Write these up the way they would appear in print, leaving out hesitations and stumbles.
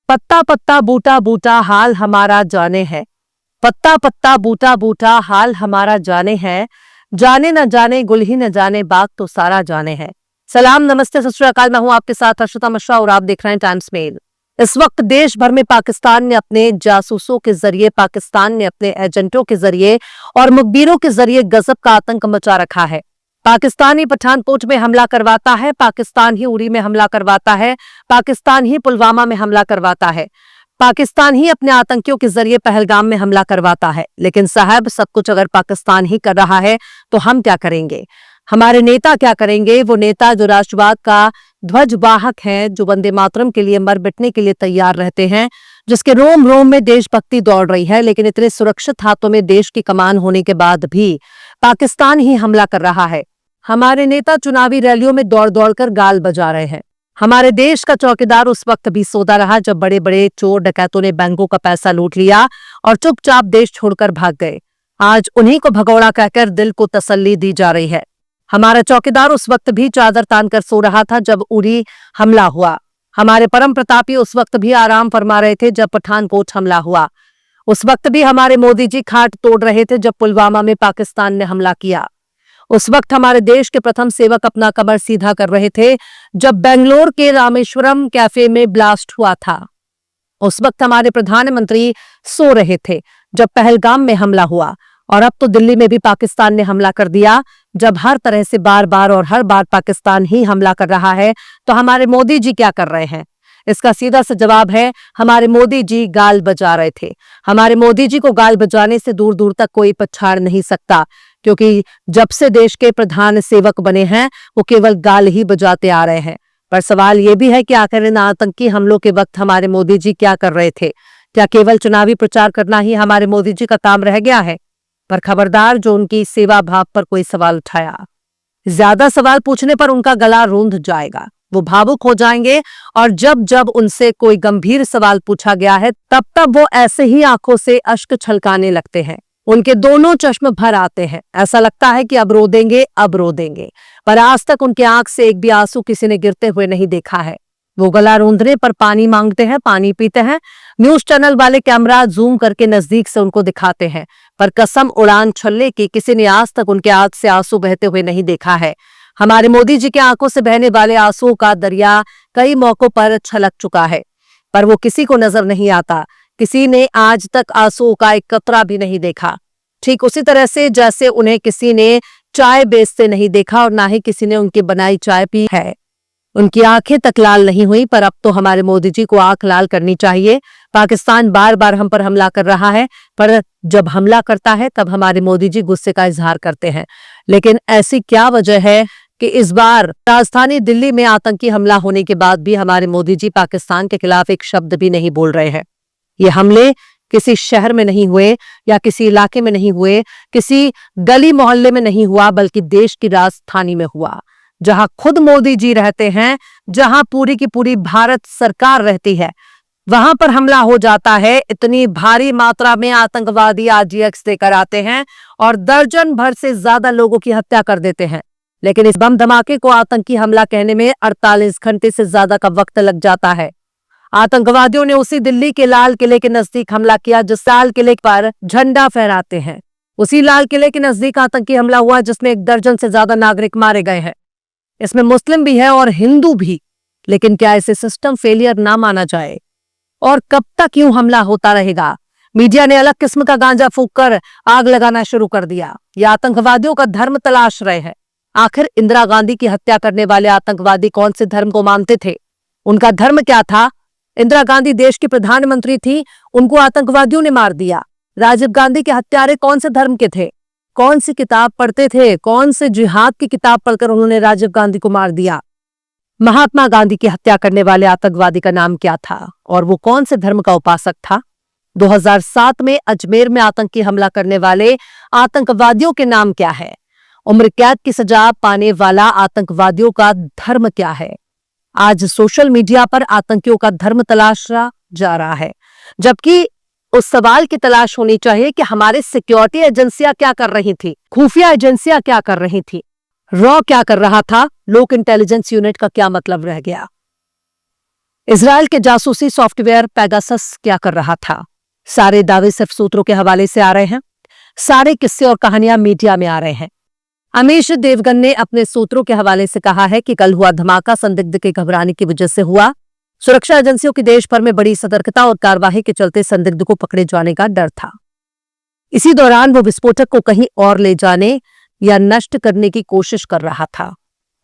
पत्ता पत्ता बूटा बूटा हाल हमारा जाने है। पत्ता पत्ता बूटा बूटा हाल हमारा जाने है। जाने न जाने गुल ही न जाने बाग तो सारा जाने है। सलाम, नमस्ते, सत श्री अकाल। मैं हूं आपके साथ अर्शिता मिश्रा और आप देख रहे हैं टाइम्स मेल। इस वक्त देश भर में पाकिस्तान ने अपने जासूसों के जरिए, पाकिस्तान ने अपने एजेंटों के जरिए और मुखबिरों के जरिए गजब का आतंक मचा रखा है। पाकिस्तान ही पठानकोट में हमला करवाता है, पाकिस्तान ही उरी में हमला करवाता है, पाकिस्तान ही पुलवामा में हमला करवाता है, पाकिस्तान ही अपने आतंकियों के जरिए पहलगाम में हमला करवाता है। लेकिन साहब, सब कुछ अगर पाकिस्तान ही कर रहा है तो हम क्या करेंगे? हमारे नेता क्या करेंगे? वो नेता जो राष्ट्रवाद का ध्वजवाहक है, जो वंदे मातरम के लिए मर मिटने के लिए तैयार रहते हैं, जिसके रोम रोम में देशभक्ति दौड़ रही है, लेकिन इतने सुरक्षित हाथों में देश की कमान होने के बाद भी पाकिस्तान ही हमला कर रहा है। हमारे नेता चुनावी रैलियों में दौड़ दौड़ कर गाल बजा रहे हैं। हमारे देश का चौकीदार उस वक्त भी सोता रहा जब बड़े बड़े चोर डकैतों ने बैंकों का पैसा लूट लिया और चुपचाप देश छोड़कर भाग गए। आज उन्हीं को भगौड़ा कहकर दिल को तसल्ली दी जा रही है। हमारा चौकीदार उस वक्त भी चादर तान कर सो रहा था जब उरी हमला हुआ। हमारे परम प्रतापी उस वक्त भी आराम फरमा रहे थे जब पठानकोट हमला हुआ। उस वक्त भी हमारे मोदी जी खाट तोड़ रहे थे जब पुलवामा में पाकिस्तान ने हमला किया। उस वक्त हमारे देश के प्रथम सेवक अपना कमर सीधा कर रहे थे जब बेंगलोर के रामेश्वरम कैफे में ब्लास्ट हुआ था। उस वक्त हमारे प्रधानमंत्री सो रहे थे जब पहलगाम में हमला हुआ। और अब तो दिल्ली में भी पाकिस्तान ने हमला कर दिया। जब हर तरह से बार बार और हर बार पाकिस्तान ही हमला कर रहा है तो हमारे मोदी जी क्या कर रहे हैं? इसका सीधा सा जवाब है, हमारे मोदी जी गाल बजा रहे थे। हमारे मोदी जी को गाल बजाने से दूर दूर तक कोई पछाड़ नहीं सकता, क्योंकि जब से देश के प्रधान सेवक बने हैं वो केवल गाल ही बजाते आ रहे हैं। पर सवाल ये भी है कि आखिर इन आतंकी हमलों के वक्त हमारे मोदी जी क्या कर रहे थे? क्या केवल चुनावी प्रचार करना ही हमारे मोदी जी का काम रह गया है? पर खबरदार जो उनकी सेवा भाव पर कोई सवाल उठाया, ज्यादा सवाल पूछने पर उनका गला रूंध जाएगा, वो भावुक हो जाएंगे। और जब जब उनसे कोई गंभीर सवाल पूछा गया है तब तब वो ऐसे ही आंखों से अश्क छलकाने लगते हैं। उनके दोनों चश्म भर आते हैं। ऐसा लगता है कि अब रो देंगे, अब रो देंगे। पर आज तक उनके आंख से एक भी आंसू किसी ने गिरते हुए नहीं देखा है। वो गला रूंधने पर पानी मांगते हैं, पानी पीते हैं। न्यूज चैनल वाले कैमरा जूम करके नजदीक से उनको दिखाते हैं, पर कसम उड़ान छल्ले की किसी ने आज तक उनके आंख से आंसू बहते हुए नहीं देखा है। हमारे मोदी जी के आंखों से बहने वाले आंसुओं का दरिया कई मौकों पर छलक चुका है, पर वो किसी को नजर नहीं आता। किसी ने आज तक आंसुओं का एक कतरा भी नहीं देखा। ठीक उसी तरह से जैसे उन्हें किसी ने चाय बेचते नहीं देखा और ना ही किसी ने उनकी बनाई चाय पी है। उनकी आंखें तक लाल नहीं हुई। पर अब तो हमारे मोदी जी को आंख लाल करनी चाहिए। पाकिस्तान बार बार हम पर हमला कर रहा है, पर जब हमला करता है तब हमारे मोदी जी गुस्से का इजहार करते हैं। लेकिन ऐसी क्या वजह है कि इस बार राजधानी दिल्ली में आतंकी हमला होने के बाद भी हमारे मोदी जी पाकिस्तान के खिलाफ एक शब्द भी नहीं बोल रहे हैं? ये हमले किसी शहर में नहीं हुए या किसी इलाके में नहीं हुए, किसी गली मोहल्ले में नहीं हुआ, बल्कि देश की राजधानी में हुआ, जहां खुद मोदी जी रहते हैं, जहां पूरी की पूरी भारत सरकार रहती है। वहां पर हमला हो जाता है। इतनी भारी मात्रा में आतंकवादी आरजीएक्स देकर आते हैं और दर्जन भर से ज्यादा लोगों की हत्या कर देते हैं। लेकिन इस बम धमाके को आतंकी हमला कहने में 48 घंटे से ज्यादा का वक्त लग जाता है। आतंकवादियों ने उसी दिल्ली के लाल किले के नजदीक हमला किया जिस लाल किले पर झंडा फहराते हैं। उसी लाल किले के नजदीक आतंकी हमला हुआ जिसमें 1 दर्जन से ज्यादा नागरिक मारे गए हैं। इसमें मुस्लिम भी है और हिंदू भी। लेकिन क्या इसे सिस्टम फेलियर ना माना जाए? और कब तक यूं हमला होता रहेगा? मीडिया ने अलग किस्म का गांजा फूंक कर आग लगाना शुरू कर दिया। ये आतंकवादियों का धर्म तलाश रहे हैं। आखिर इंदिरा गांधी की हत्या करने वाले आतंकवादी कौन से धर्म को मानते थे? उनका धर्म क्या था? इंदिरा गांधी देश की प्रधानमंत्री थी, उनको आतंकवादियों ने मार दिया। राजीव गांधी के हत्यारे कौन से धर्म के थे? कौन सी किताब पढ़ते थे? कौन से जिहाद की किताब पढ़कर उन्होंने राजीव गांधी को मार दिया? महात्मा गांधी की हत्या करने वाले आतंकवादी का नाम क्या था और वो कौन से धर्म का उपासक था? 2007 में अजमेर में आतंकी हमला करने वाले आतंकवादियों के नाम क्या है? उम्र कैद की सजा पाने वाला आतंकवादियों का धर्म क्या है? आज सोशल मीडिया पर आतंकियों का धर्म तलाशा जा रहा है, जबकि उस सवाल की तलाश होनी चाहिए कि हमारे सिक्योरिटी एजेंसियां क्या कर रही थी, खुफिया एजेंसियां क्या कर रही थी, रॉ क्या कर रहा था, लोक इंटेलिजेंस यूनिट का क्या मतलब रह गया। इजराइल के जासूसी सॉफ्टवेयर पेगासस क्या कर रहा था? सारे दावे सिर्फ सूत्रों के हवाले से आ रहे हैं, सारे किस्से और कहानियां मीडिया में आ रहे हैं। अमीश देवगन ने अपने सूत्रों के हवाले से कहा है कि कल हुआ धमाका संदिग्ध के घबराने की वजह से हुआ। सुरक्षा एजेंसियों की देश भर में बड़ी सतर्कता और कार्रवाई के चलते संदिग्ध को पकड़े जाने का डर था। इसी दौरान वो विस्फोटक को कहीं और ले जाने या नष्ट करने की कोशिश कर रहा था।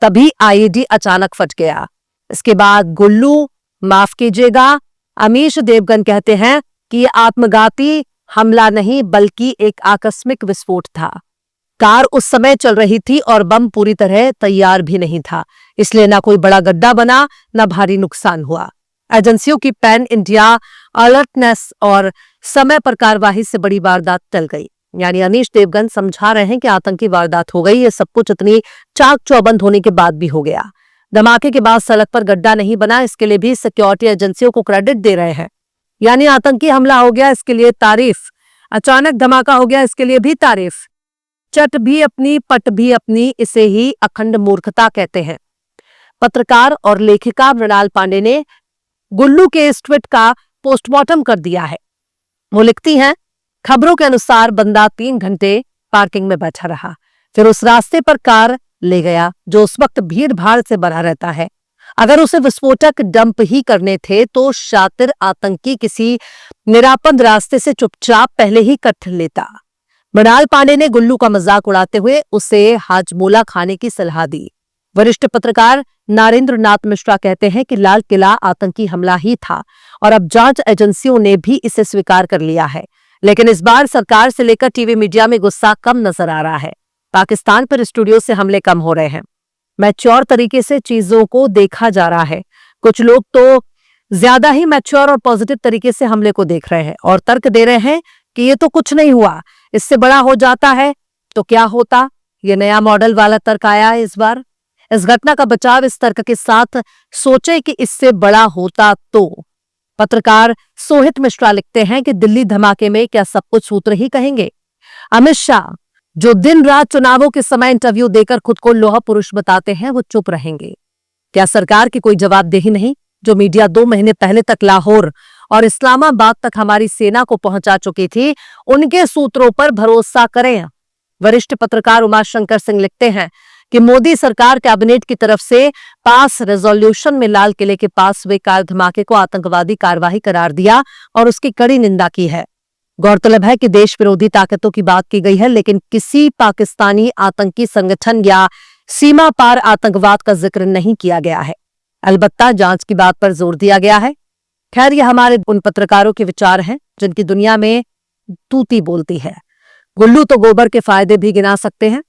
तभी आईईडी अचानक फट गया। इसके बाद गुल्लू, माफ कीजिएगा, अमीश देवगन कहते हैं कि यह आत्मघाती हमला नहीं बल्कि एक आकस्मिक विस्फोट था। कार उस समय चल रही थी और बम पूरी तरह तैयार भी नहीं था, इसलिए ना कोई बड़ा गड्ढा बना, ना भारी नुकसान हुआ। एजेंसियों की पैन इंडिया अलर्टनेस और समय पर कार्रवाई से बड़ी वारदात टल गई। यानी अमीश देवगन समझा रहे हैं कि आतंकी वारदात हो गई। ये सब कुछ इतनी चाक चौबंद होने के बाद भी हो गया। धमाके के बाद सड़क पर गड्ढा नहीं बना, इसके लिए भी सिक्योरिटी एजेंसियों को क्रेडिट दे रहे हैं। यानी आतंकी हमला हो गया, इसके लिए तारीफ। अचानक धमाका हो गया, इसके लिए भी तारीफ। चट भी अपनी, पट भी अपनी, इसे ही अखंड मूर्खता कहते हैं। पत्रकार और लेखिका मृणाल पांडे ने गुल्लू के इस ट्वीट का पोस्टमार्टम कर दिया है। वो लिखती हैं, खबरों के अनुसार बंदा 3 घंटे पार्किंग में बैठा रहा, फिर उस रास्ते पर कार ले गया जो उस वक्त भीड़ भाड़ से भरा रहता है। अगर उसे विस्फोटक डंप ही करने थे तो शातिर आतंकी किसी निरापद रास्ते से चुपचाप पहले ही कट लेता। मृणाल पांडे ने गुल्लू का मजाक उड़ाते हुए उसे हाजमोला खाने की सलाह दी। वरिष्ठ पत्रकार नारेंद्र नाथ मिश्रा कहते हैं कि लाल किला आतंकी हमला ही था और अब जांच एजेंसियों ने भी इसे स्वीकार कर लिया है। लेकिन इस बार सरकार से लेकर टीवी मीडिया में गुस्सा कम नजर आ रहा है। पाकिस्तान पर स्टूडियो से हमले कम हो रहे हैं। मैच्योर तरीके से चीजों को देखा जा रहा है। कुछ लोग तो ज्यादा ही मैच्योर और पॉजिटिव तरीके से हमले को देख रहे हैं और तर्क दे रहे हैं कि ये तो कुछ नहीं हुआ, इससे बड़ा हो जाता है तो क्या होता। ये नया मॉडल वाला तर्क आया है इस बार। इस घटना का बचाव इस तर्क के साथ सोचे कि इससे बड़ा होता तो। पत्रकार सोहित मिश्रा लिखते हैं कि दिल्ली धमाके में क्या सब कुछ सूत्र ही कहेंगे? अमित शाह जो दिन रात चुनावों के समय इंटरव्यू देकर खुद को लोहा पुरुष बताते हैं, वो चुप रहेंगे? क्या सरकार की कोई जवाबदेही नहीं? जो मीडिया 2 महीने पहले तक लाहौर और इस्लामाबाद तक हमारी सेना को पहुंचा चुकी थी, उनके सूत्रों पर भरोसा करें। वरिष्ठ पत्रकार उमाशंकर सिंह लिखते हैं कि मोदी सरकार कैबिनेट की तरफ से पास रेजोल्यूशन में लाल किले के पास हुए कार धमाके को आतंकवादी कार्रवाई करार दिया और उसकी कड़ी निंदा की है। गौरतलब है कि देश विरोधी ताकतों की बात की गई है, लेकिन किसी पाकिस्तानी आतंकी संगठन या सीमा पार आतंकवाद का जिक्र नहीं किया गया है। अलबत्ता जांच की बात पर जोर दिया गया है। खैर, ये हमारे उन पत्रकारों के विचार हैं जिनकी दुनिया में तूती बोलती है। गुल्लू तो गोबर के फायदे भी गिना सकते हैं,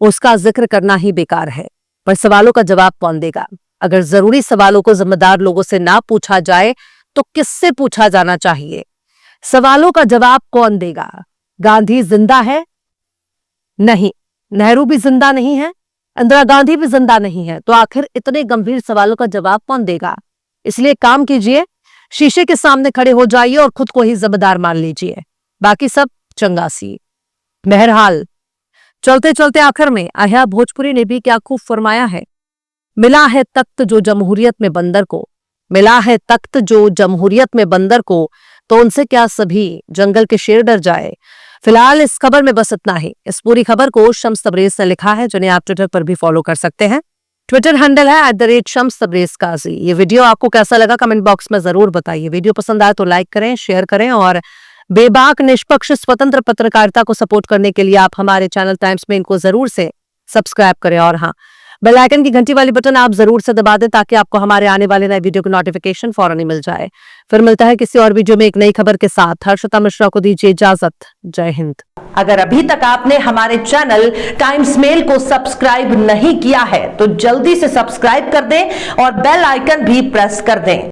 उसका जिक्र करना ही बेकार है। पर सवालों का जवाब कौन देगा? अगर जरूरी सवालों को जिम्मेदार लोगों से ना पूछा जाए तो किससे पूछा जाना चाहिए? सवालों का जवाब कौन देगा? गांधी जिंदा है? नहीं। नेहरू भी जिंदा नहीं है, इंदिरा गांधी भी जिंदा नहीं है, तो आखिर इतने गंभीर सवालों का जवाब कौन देगा? इसलिए काम कीजिए, शीशे के सामने खड़े हो जाइए और खुद को ही जिम्मेदार मान लीजिए, बाकी सब चंगासी। बहरहाल चलते चलते आखिर में आया भोजपुरी ने भी क्या खूब फरमाया है। मिला है तख्त जो जमहूरियत में बंदर को, मिला है तख्त जो जमहूरियत में बंदर को, तो उनसे क्या सभी जंगल के शेर डर जाए। फिलहाल इस खबर में बस इतना ही। इस पूरी खबर को शम्स तबरेज ने लिखा है, जिन्हें आप ट्विटर पर भी फॉलो कर सकते हैं। ट्विटर हैंडल है @शम्स तबरेज काजी। ये वीडियो आपको कैसा लगा कमेंट बॉक्स में जरूर बताइए। वीडियो पसंद आए तो लाइक करें, शेयर करें और बेबाक निष्पक्ष स्वतंत्र पत्रकारिता को सपोर्ट करने के लिए आप हमारे चैनल टाइम्स में इनको जरूर से सब्सक्राइब करें और हाँ, बेल आइकन की घंटी वाली बटन आप जरूर से दबा दें ताकि आपको हमारे आने वाले नए वीडियो की नोटिफिकेशन फौरन ही मिल जाए। फिर मिलता है किसी और वीडियो में एक नई खबर के साथ। हर्षिता मिश्रा को दीजिए इजाजत। जय हिंद। अगर अभी तक आपने हमारे चैनल टाइम्स मेल को सब्सक्राइब नहीं किया है तो जल्दी से सब्सक्राइब कर दें और बेल आइकन भी प्रेस कर दें।